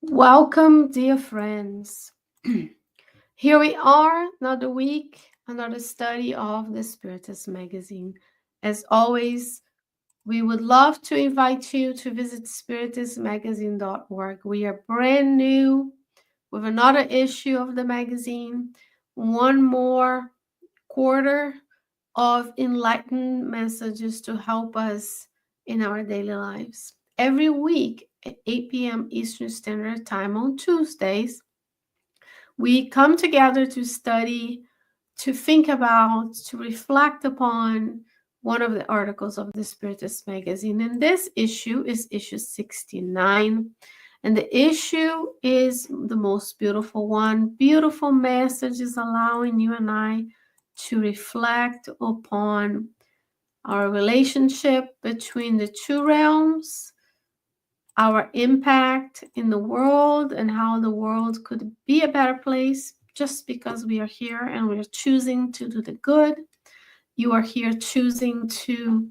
Welcome, dear friends. Here we are, another week, another study of the Spiritist Magazine. As always, we would love to invite you to visit spiritistmagazine.org. We are brand new with another issue of the magazine, one more quarter of enlightened messages to help us in our daily lives. Every week at 8 p.m. Eastern Standard Time on Tuesdays, we come together to study, to think about, to reflect upon one of the articles of the Spiritist Magazine. And this issue is issue 69. And the issue is the most beautiful one. Beautiful messages allowing you and I to reflect upon our relationship between the two realms, our impact in the world, and how the world could be a better place just because we are here and we're choosing to do the good. You are here choosing to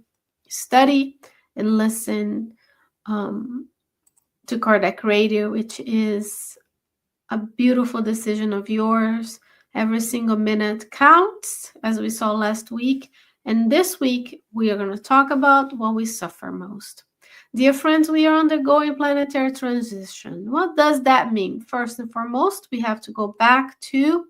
study and listen to Kardec Radio, which is a beautiful decision of yours. Every single minute counts, as we saw last week. And this week, we are going to talk about what we suffer most. Dear friends, we are undergoing planetary transition. What does that mean? First and foremost, we have to go back to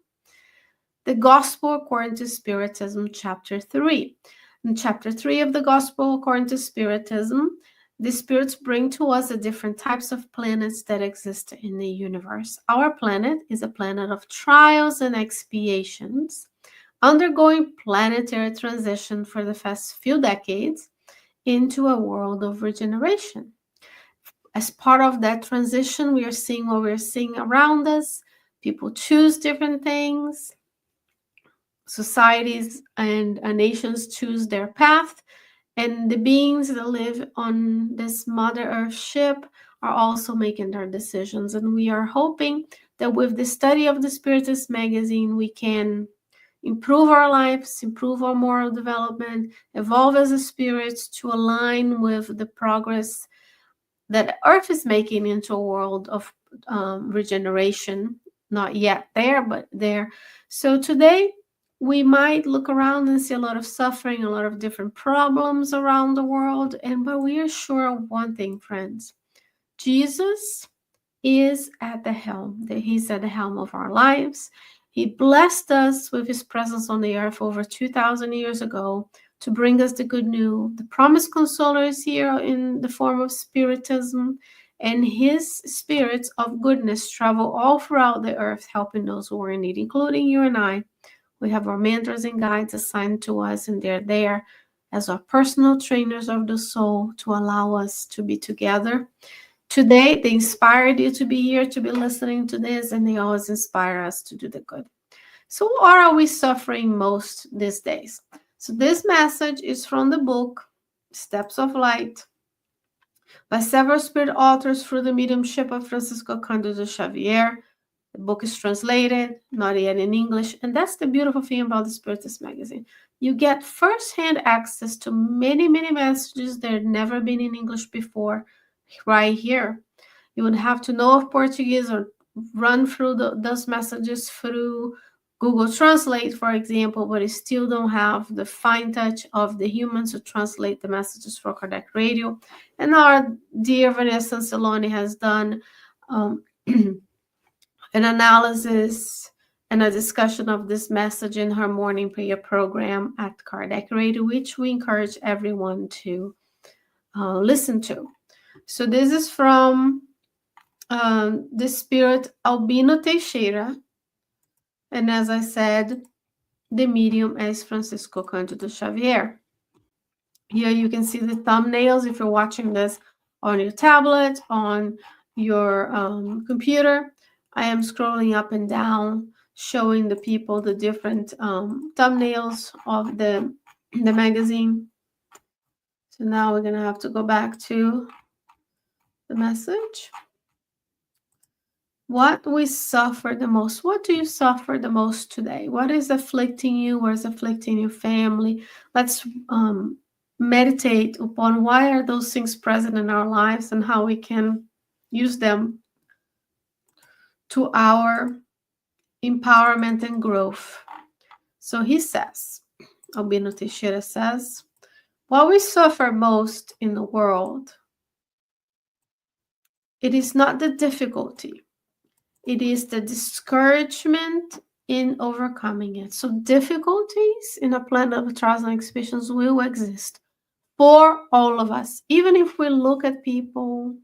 the Gospel according to Spiritism, chapter 3. In chapter 3 of the Gospel according to Spiritism, the spirits bring to us the different types of planets that exist in the universe. Our planet is a planet of trials and expiations, undergoing planetary transition for the past few decades into a world of regeneration. As part of that transition, we are seeing what we're seeing around us. People choose different things. Societies and nations choose their path. And the beings that live on this Mother Earth ship are also making their decisions. And we are hoping that with the study of the Spiritist Magazine, we can improve our lives, improve our moral development, evolve as a spirit to align with the progress that Earth is making into a world of regeneration. Not yet there, but there. So today, we might look around and see a lot of suffering, a lot of different problems around the world. But we are sure of one thing, friends. Jesus is at the helm. That He's at the helm of our lives. He blessed us with His presence on the earth over 2,000 years ago to bring us the good news. The promised consoler is here in the form of Spiritism, and His spirits of goodness travel all throughout the earth, helping those who are in need, including you and I. We have our mentors and guides assigned to us, and they're there as our personal trainers of the soul to allow us to be together. Today, they inspired you to be here, to be listening to this, and they always inspire us to do the good. So what are we suffering most these days? So this message is from the book, Steps of Light, by several spirit authors through the mediumship of Francisco Candido Xavier. The book is translated, not yet in English, and that's the beautiful thing about the Spiritist Magazine. You get first-hand access to many, many messages that have never been in English before, right here. You would have to know of Portuguese or run through those messages through Google Translate, for example, but you still don't have the fine touch of the humans to translate the messages for Kardec Radio. And our dear Vanessa Anceloni has done an analysis and a discussion of this message in her morning prayer program at Kardec Radio, which we encourage everyone to listen to. So this is from the spirit Albino Teixeira. And as I said, the medium is Francisco Candido Xavier. Here you can see the thumbnails if you're watching this on your tablet, on your computer. I am scrolling up and down, showing the people the different thumbnails of the magazine. So now we're going to have to go back to the message. What we suffer the most. What do you suffer the most today? What is afflicting you? What is afflicting your family? Let's meditate upon why are those things present in our lives and how we can use them to our empowerment and growth. So he says, Albino Teixeira says, what we suffer most in the world, it is not the difficulty, it is the discouragement in overcoming it. So difficulties in a plan of trials and expiations will exist for all of us. Even if we look at people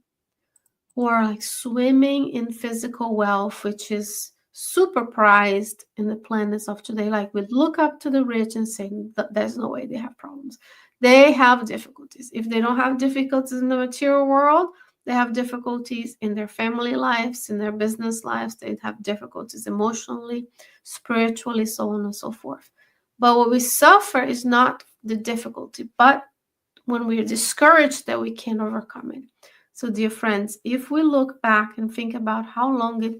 who are like swimming in physical wealth, which is super prized in the planets of today. Like we look up to the rich and say that there's no way they have problems. They have difficulties. If they don't have difficulties in the material world, they have difficulties in their family lives, in their business lives. They have difficulties emotionally, spiritually, so on and so forth. But what we suffer is not the difficulty, but when we're discouraged that we can't overcome it. So, dear friends, if we look back and think about how long it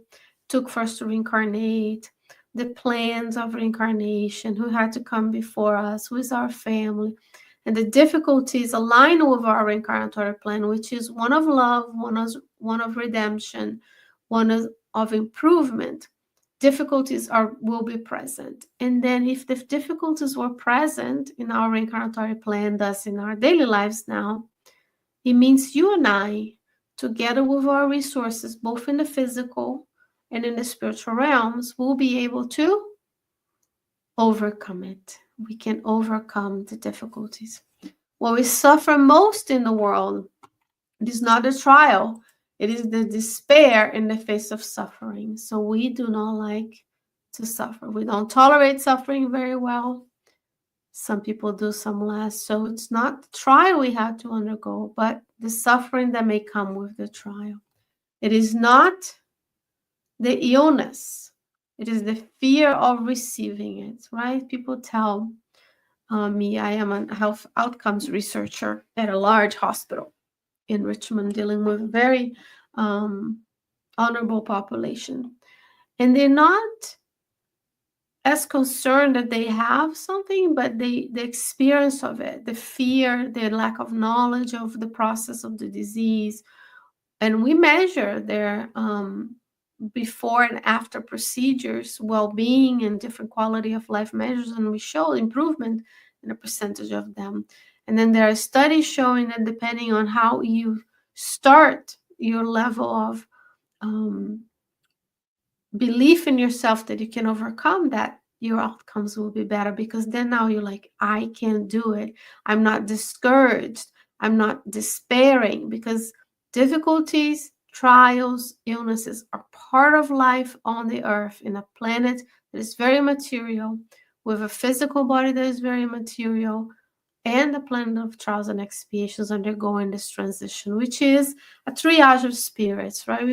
took for us to reincarnate, the plans of reincarnation, who had to come before us, who is our family, and the difficulties aligned with our reincarnatory plan, which is one of love, one of redemption, one of improvement, difficulties will be present. And then if the difficulties were present in our reincarnatory plan, thus in our daily lives now, it means you and I, together with our resources, both in the physical and in the spiritual realms, will be able to overcome it. We can overcome the difficulties. What we suffer most in the world, it is not a trial. It is the despair in the face of suffering. So we do not like to suffer. We don't tolerate suffering very well. Some people do, some less. So it's not the trial we have to undergo, but the suffering that may come with the trial. It is not the illness. It is the fear of receiving it, right? People tell me I am a health outcomes researcher at a large hospital in Richmond, dealing with very honorable population. And they're not as concerned that they have something, but the experience of it, the fear, the lack of knowledge of the process of the disease. And we measure their before and after procedures, well-being and different quality of life measures, and we show improvement in a percentage of them. And then there are studies showing that depending on how you start your level of belief in yourself that you can overcome that, your outcomes will be better, because then now you're like, I can do it. I'm not discouraged. I'm not despairing, because difficulties, trials, illnesses are part of life on the earth in a planet that is very material, with a physical body that is very material, and the planet of trials and expiations undergoing this transition, which is a triage of spirits, right?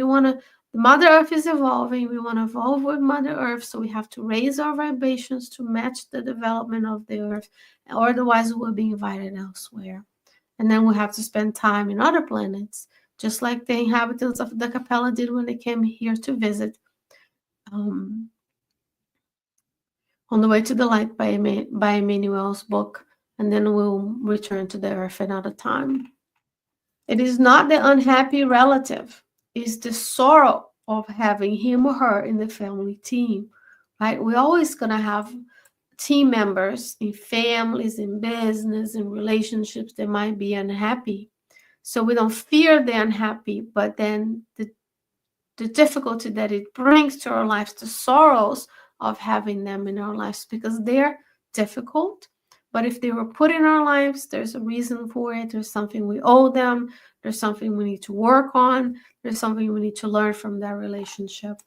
The Mother Earth is evolving. We want to evolve with Mother Earth, so we have to raise our vibrations to match the development of the Earth, or otherwise we'll be invited elsewhere. And then we have to spend time in other planets, just like the inhabitants of the Capella did when they came here to visit. On the Way to the Light by Emmanuel's book, and then we'll return to the Earth another time. It is not the unhappy relative. It's the sorrow of having him or her in the family team, right? We're always going to have team members in families, in business, in relationships that might be unhappy. So we don't fear the unhappy, but then the difficulty that it brings to our lives, the sorrows of having them in our lives, because they're difficult. But if they were put in our lives, there's a reason for it. There's something we owe them. There's something we need to work on. There's something we need to learn from that relationship.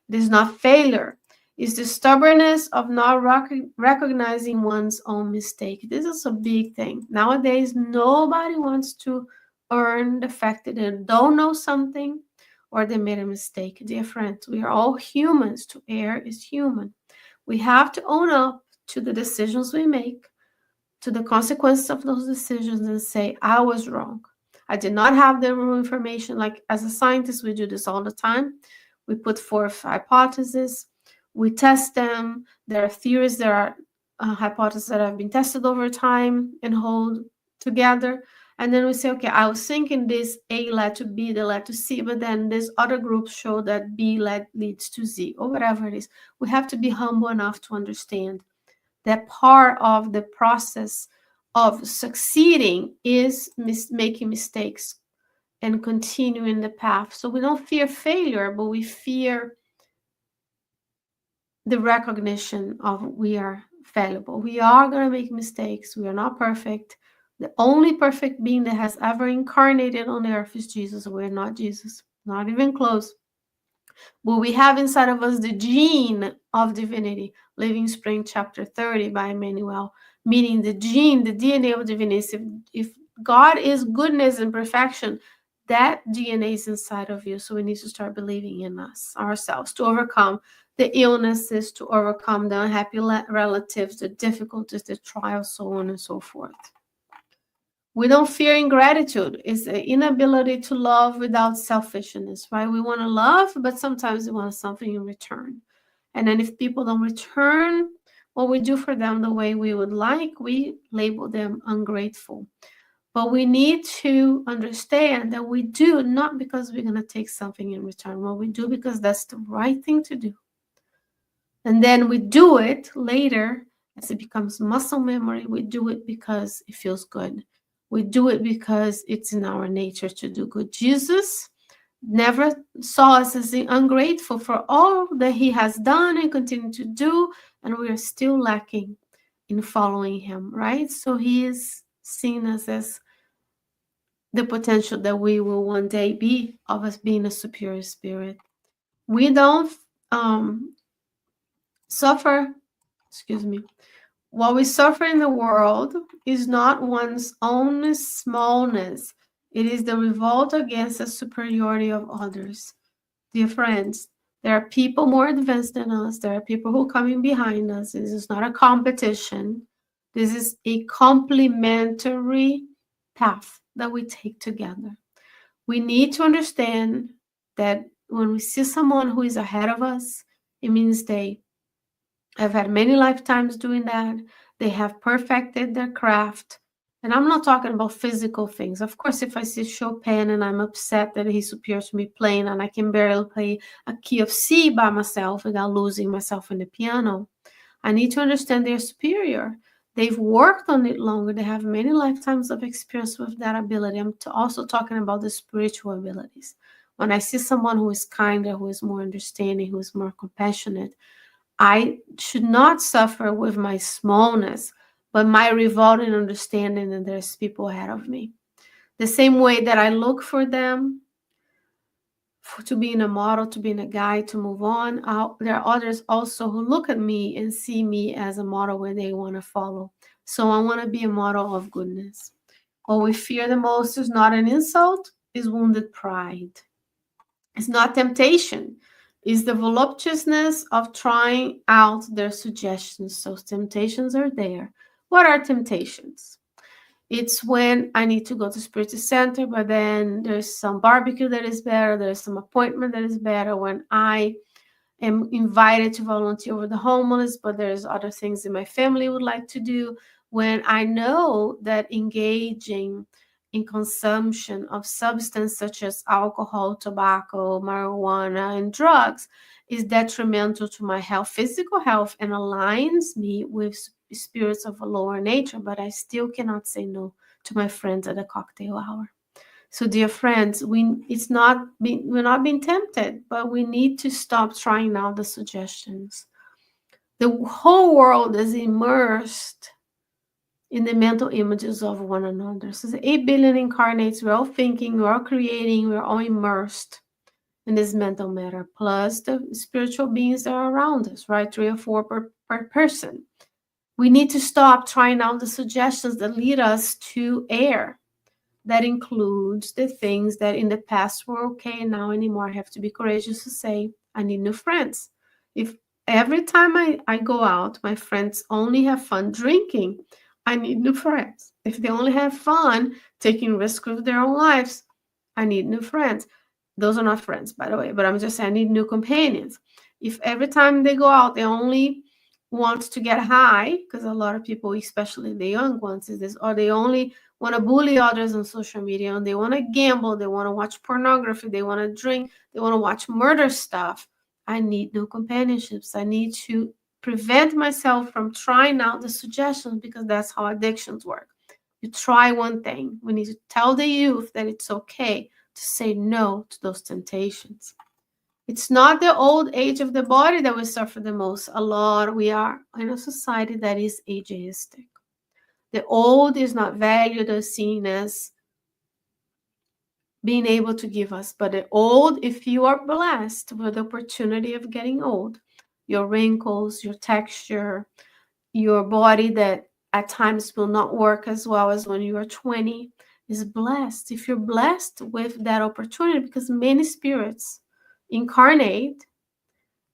It is not failure. It's the stubbornness of not recognizing one's own mistake. This is a big thing. Nowadays, nobody wants to earn the fact that they don't know something or they made a mistake. Dear friends, we are all humans. To err is human. We have to own up to the decisions we make, to the consequences of those decisions, and say, I was wrong. I did not have the real information. Like as a scientist, we do this all the time. We put forth hypotheses. We test them. There are theories, there are hypotheses that have been tested over time and hold together. And then we say, okay, I was thinking this A led to B, that led to C, but then this other group show that B leads to Z, or whatever it is. We have to be humble enough to understand that part of the process of succeeding is making mistakes and continuing the path. So we don't fear failure, but we fear the recognition of we are fallible. We are going to make mistakes. We are not perfect. The only perfect being that has ever incarnated on the earth is Jesus. We're not Jesus, not even close. But we have inside of us the gene of divinity, Living Spring chapter 30 by Emmanuel, meaning the gene, the DNA of divinity. If God is goodness and perfection, that DNA is inside of you. So we need to start believing in us, ourselves, to overcome the illnesses, to overcome the unhappy relatives, the difficulties, the trials, so on and so forth. We don't fear ingratitude. It's the inability to love without selfishness, right? We want to love, but sometimes we want something in return. And then if people don't return what we do for them the way we would like, we label them ungrateful. But we need to understand that we do not because we're going to take something in return. What we do because that's the right thing to do. And then we do it later as it becomes muscle memory. We do it because it feels good. We do it because it's in our nature to do good. Jesus never saw us as ungrateful for all that he has done and continue to do, and we are still lacking in following him, right? So he is seen us as the potential that we will one day be of us being a superior spirit. We don't suffer, what we suffer in the world is not one's own smallness. It is the revolt against the superiority of others. Dear friends, there are people more advanced than us. There are people who are coming behind us. This is not a competition. This is a complementary path that we take together. We need to understand that when we see someone who is ahead of us, it means they have had many lifetimes doing that. They have perfected their craft. And I'm not talking about physical things. Of course, if I see Chopin and I'm upset that he's superior to me playing and I can barely play a key of C by myself without losing myself in the piano, I need to understand they're superior. They've worked on it longer. They have many lifetimes of experience with that ability. I'm also talking about the spiritual abilities. When I see someone who is kinder, who is more understanding, who is more compassionate, I should not suffer with my smallness, but my revolt in understanding that there's people ahead of me. The same way that I look for them to being a model, to being a guide, to move on, there are others also who look at me and see me as a model where they want to follow. So I want to be a model of goodness. What we fear the most is not an insult, is wounded pride. It's not temptation. Is the voluptuousness of trying out their suggestions. So temptations are there. What are temptations? It's when I need to go to Spiritist Center, but then there's some barbecue that is better. There's some appointment that is better. When I am invited to volunteer with the homeless, but there's other things that my family would like to do. When I know that engaging in consumption of substances such as alcohol, tobacco, marijuana, and drugs is detrimental to my health, physical health, and aligns me with spirits of a lower nature, but I still cannot say no to my friends at the cocktail hour. So, dear friends, we're not being tempted, but we need to stop trying out the suggestions. The whole world is immersed in the mental images of one another. So the 8 billion incarnates, we're all thinking, we're all creating, we're all immersed in this mental matter, plus the spiritual beings that are around us, right? 3 or 4 per person. We need to stop trying out the suggestions that lead us to err. That includes the things that in the past were okay and now anymore. I have to be courageous to say, I need new friends. If every time I go out, my friends only have fun drinking, I need new friends. If they only have fun taking risks with their own lives, I need new friends. Those are not friends, by the way, but I'm just saying I need new companions. If every time they go out, they only want to get high, because a lot of people, especially the young ones, is this, or they only want to bully others on social media, and they want to gamble, they want to watch pornography, they want to drink, they want to watch murder stuff. I need no companionships. I need to prevent myself from trying out the suggestions, because that's how addictions work. You try one thing. We need to tell the youth that it's okay to say no to those temptations. It's not the old age of the body that we suffer the most. We are in a society that is ageistic. The old is not valued or seen as being able to give us. But the old, if you are blessed with the opportunity of getting old, your wrinkles, your texture, your body that at times will not work as well as when you are 20, is blessed. If you're blessed with that opportunity, because many spirits incarnate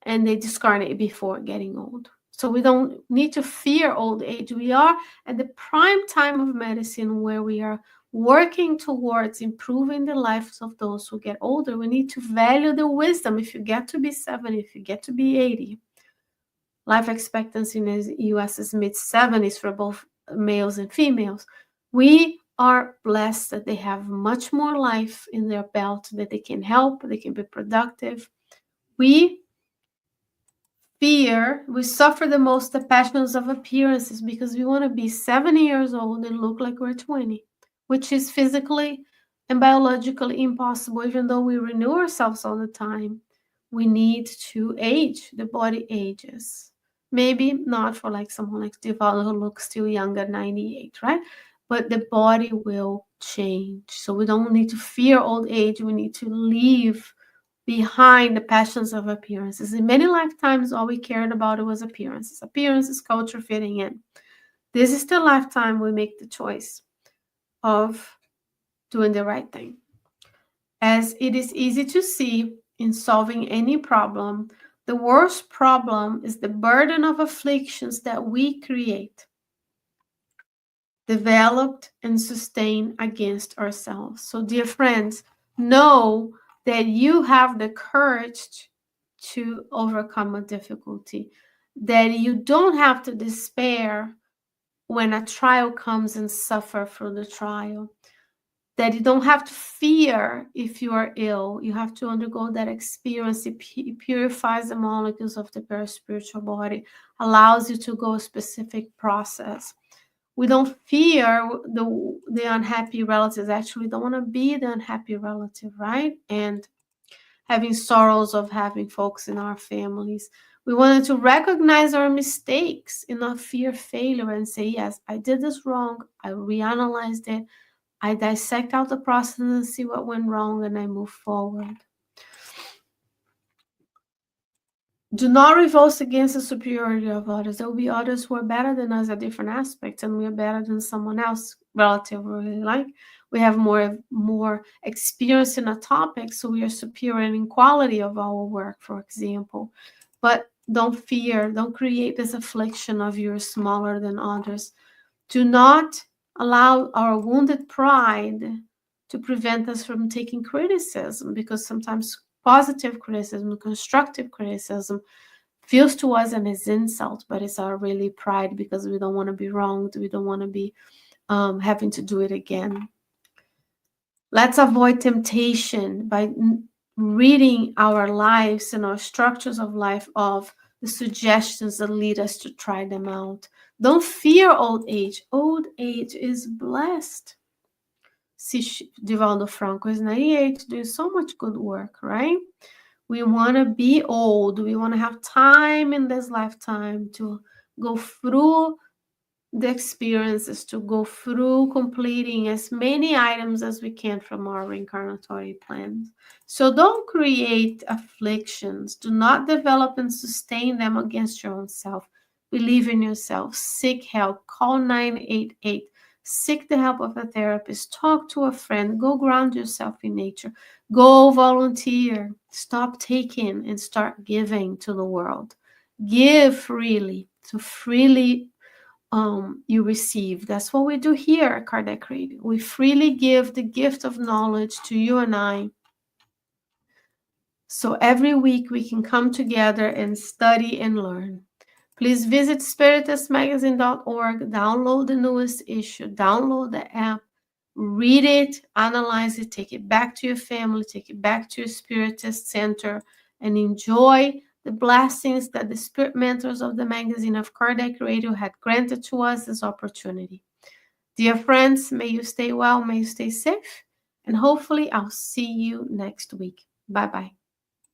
and they discarnate before getting old. So we don't need to fear old age. We are at the prime time of medicine where we are working towards improving the lives of those who get older. We need to value the wisdom. If you get to be 70, if you get to be 80, life expectancy in the US is mid-70s for both males and females. We are blessed that they have much more life in their belt, that they can help, they can be productive. We suffer the most the passions of appearances, because we want to be 70 years old and look like we're 20, which is physically and biologically impossible. Even though we renew ourselves all the time, we need to age. The body ages. Maybe not for like someone like Divaldo who looks still young at 98, right? But the body will change. So we don't need to fear old age. We need to leave behind the passions of appearances. In many lifetimes, all we cared about was appearances, culture, fitting in. This is the lifetime we make the choice of doing the right thing. As it is easy to see in solving any problem, the worst problem is the burden of afflictions that we create, developed and sustained against ourselves. So, dear friends, know that you have the courage to overcome a difficulty, that you don't have to despair when a trial comes and suffer through the trial, that you don't have to fear if you are ill. You have to undergo that experience. It purifies the molecules of the paraspiritual body, allows you to go a specific process. We don't fear the unhappy relatives. Actually, don't want to be the unhappy relative, right? And having sorrows of having folks in our families. We wanted to recognize our mistakes and not fear failure and say, yes, I did this wrong. I reanalyzed it. I dissect out the process and see what went wrong, and I move forward. Do not revolt against the superiority of others. There will be others who are better than us at different aspects, and we are better than someone else relatively. Like we have more experience in a topic, so we are superior in quality of our work, for example. But don't fear, don't create this affliction of you're smaller than others. Do not allow our wounded pride to prevent us from taking criticism, because sometimes positive criticism, constructive criticism feels to us as insult, but it's our really pride, because we don't want to be wronged. We don't want to be having to do it again. Let's avoid temptation by reading our lives and our structures of life of the suggestions that lead us to try them out. Don't fear old age. Old age is blessed. Divaldo Franco is 98, doing so much good work, right? We want to be old. We want to have time in this lifetime to go through the experiences, to go through completing as many items as we can from our reincarnatory plans. So don't create afflictions. Do not develop and sustain them against your own self. Believe in yourself. Seek help. Call 988. Seek the help of a therapist. Talk to a friend. Go ground yourself in nature. Go volunteer. Stop taking and start giving to the world. Give freely. So freely you receive. That's what we do here at Kardec Radio. We freely give the gift of knowledge to you and I. So every week we can come together and study and learn. Please visit spiritistmagazine.org, download the newest issue, download the app, read it, analyze it, take it back to your family, take it back to your Spiritist center, and enjoy the blessings that the spirit mentors of the magazine of Kardec Radio had granted to us this opportunity. Dear friends, may you stay well, may you stay safe, and hopefully I'll see you next week. Bye-bye.